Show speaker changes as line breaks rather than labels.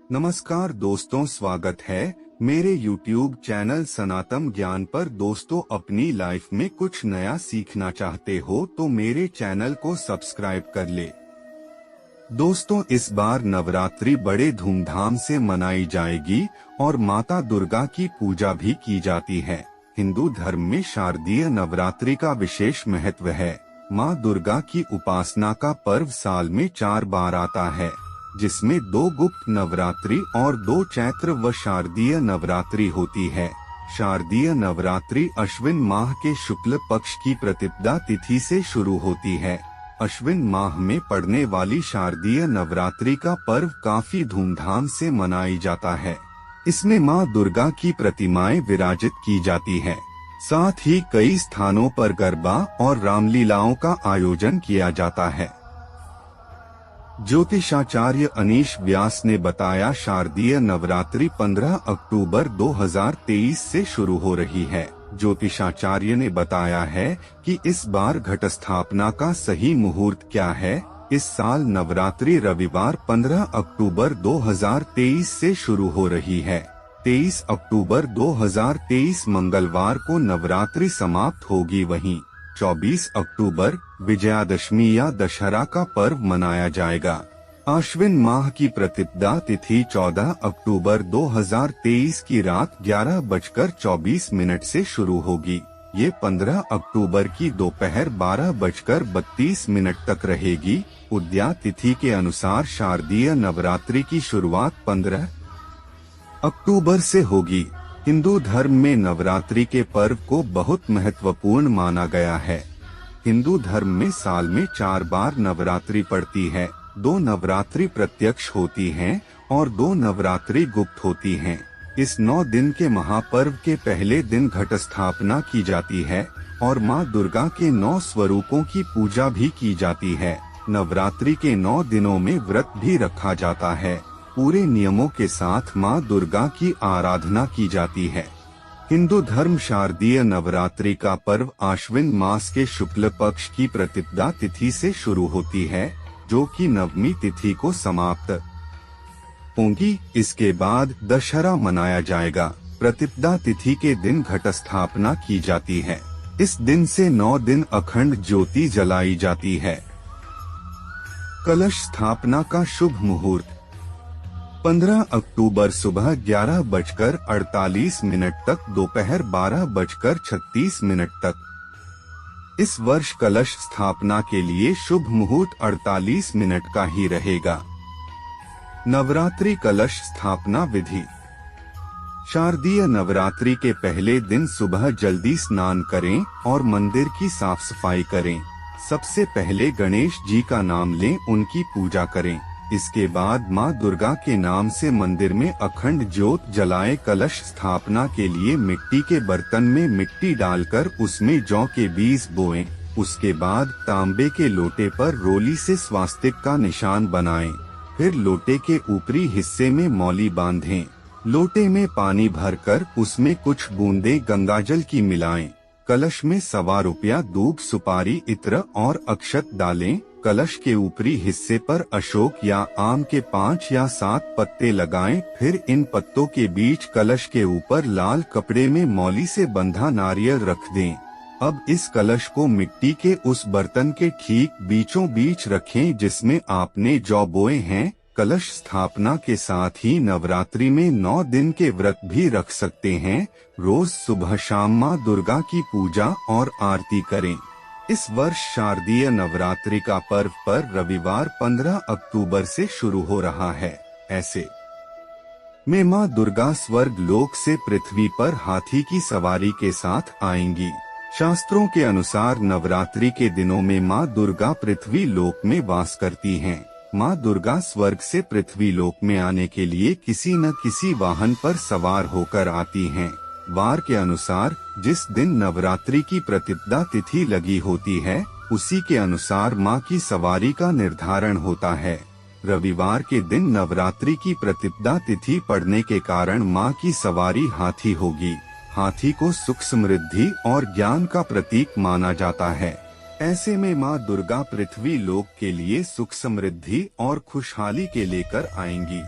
नमस्कार दोस्तों, स्वागत है मेरे YouTube चैनल सनातन ज्ञान पर। दोस्तों, अपनी लाइफ में कुछ नया सीखना चाहते हो तो मेरे चैनल को सब्सक्राइब कर ले। दोस्तों, इस बार नवरात्रि बड़े धूमधाम से मनाई जाएगी और माता दुर्गा की पूजा भी की जाती है। हिंदू धर्म में शारदीय नवरात्रि का विशेष महत्व है। माँ दुर्गा की उपासना का पर्व साल में 4 बार आता है, जिसमें 2 गुप्त नवरात्रि और 2 चैत्र व शारदीय नवरात्रि होती है। शारदीय नवरात्रि अश्विन माह के शुक्ल पक्ष की प्रतिपदा तिथि से शुरू होती है। अश्विन माह में पड़ने वाली शारदीय नवरात्रि का पर्व काफी धूमधाम से मनाई जाता है। इसमें माँ दुर्गा की प्रतिमाएं विराजित की जाती है। साथ ही कई स्थानों पर गरबा और रामलीलाओं का आयोजन किया जाता है। ज्योतिषाचार्य अनीश व्यास ने बताया, शारदीय नवरात्रि 15 अक्टूबर 2023 से शुरू हो रही है। ज्योतिषाचार्य ने बताया है कि इस बार घट स्थापना का सही मुहूर्त क्या है। इस साल नवरात्रि रविवार 15 अक्टूबर 2023 से शुरू हो रही है। 23 अक्टूबर 2023 मंगलवार को नवरात्रि समाप्त होगी। वहीं 24 अक्टूबर विजयादशमी या दशहरा का पर्व मनाया जाएगा। आश्विन माह की प्रतिपदा तिथि 14 अक्टूबर 2023 की रात 11:24 से शुरू होगी। ये 15 अक्टूबर की दोपहर 12:32 तक रहेगी। उदया तिथि के अनुसार शारदीय नवरात्रि की शुरुआत 15 अक्टूबर से होगी। हिंदू धर्म में नवरात्रि के पर्व को बहुत महत्वपूर्ण माना गया है। हिंदू धर्म में साल में 4 बार नवरात्रि पड़ती है। 2 नवरात्रि प्रत्यक्ष होती हैं और 2 नवरात्रि गुप्त होती हैं। इस 9 दिन के महापर्व के पहले दिन घट स्थापना की जाती है और माँ दुर्गा के 9 स्वरूपों की पूजा भी की जाती है। नवरात्रि के 9 दिनों में व्रत भी रखा जाता है। पूरे नियमों के साथ माँ दुर्गा की आराधना की जाती है। हिंदू धर्म शारदीय नवरात्रि का पर्व आश्विन मास के शुक्ल पक्ष की प्रतिपदा तिथि से शुरू होती है, जो कि नवमी तिथि को समाप्त होगी। इसके बाद दशहरा मनाया जाएगा। प्रतिपदा तिथि के दिन घट स्थापना की जाती है। इस दिन से 9 दिन अखंड ज्योति जलाई जाती है। कलश स्थापना का शुभ मुहूर्त 15 अक्टूबर सुबह 11:48 तक दोपहर 12:36 तक। इस वर्ष कलश स्थापना के लिए शुभ मुहूर्त 48 मिनट का ही रहेगा। नवरात्रि कलश स्थापना विधि। शारदीय नवरात्रि के पहले दिन सुबह जल्दी स्नान करें और मंदिर की साफ सफाई करें। सबसे पहले गणेश जी का नाम लें, उनकी पूजा करें। इसके बाद माँ दुर्गा के नाम से मंदिर में अखंड ज्योत जलाएं। कलश स्थापना के लिए मिट्टी के बर्तन में मिट्टी डालकर उसमें जौ के बीज बोएं। उसके बाद तांबे के लोटे पर रोली से स्वास्तिक का निशान बनाएं। फिर लोटे के ऊपरी हिस्से में मौली बांधें। लोटे में पानी भरकर उसमें कुछ बूंदें गंगाजल की मिलाएं। कलश में ₹1 दूब, सुपारी, इत्र और अक्षत डालें। कलश के ऊपरी हिस्से पर अशोक या आम के 5 या 7 पत्ते लगाएं। फिर इन पत्तों के बीच कलश के ऊपर लाल कपड़े में मौली से बंधा नारियल रख दें। अब इस कलश को मिट्टी के उस बर्तन के ठीक बीचों बीच रखें जिसमें आपने जौ बोए हैं। कलश स्थापना के साथ ही नवरात्रि में 9 दिन के व्रत भी रख सकते हैं। रोज सुबह शाम माँ दुर्गा की पूजा और आरती करें। इस वर्ष शारदीय नवरात्रि का पर्व पर रविवार 15 अक्टूबर से शुरू हो रहा है। ऐसे में माँ दुर्गा स्वर्ग लोक से पृथ्वी पर हाथी की सवारी के साथ आएंगी। शास्त्रों के अनुसार नवरात्रि के दिनों में माँ दुर्गा पृथ्वी लोक में वास करती हैं। माँ दुर्गा स्वर्ग से पृथ्वी लोक में आने के लिए किसी न किसी वाहन पर सवार होकर आती हैं। वार के अनुसार जिस दिन नवरात्रि की प्रतिपदा तिथि लगी होती है, उसी के अनुसार माँ की सवारी का निर्धारण होता है। रविवार के दिन नवरात्रि की प्रतिपदा तिथि पड़ने के कारण माँ की सवारी हाथी होगी। हाथी को सुख, समृद्धि और ज्ञान का प्रतीक माना जाता है। ऐसे में माँ दुर्गा पृथ्वी लोक के लिए सुख, समृद्धि और खुशहाली के लेकर आएंगी।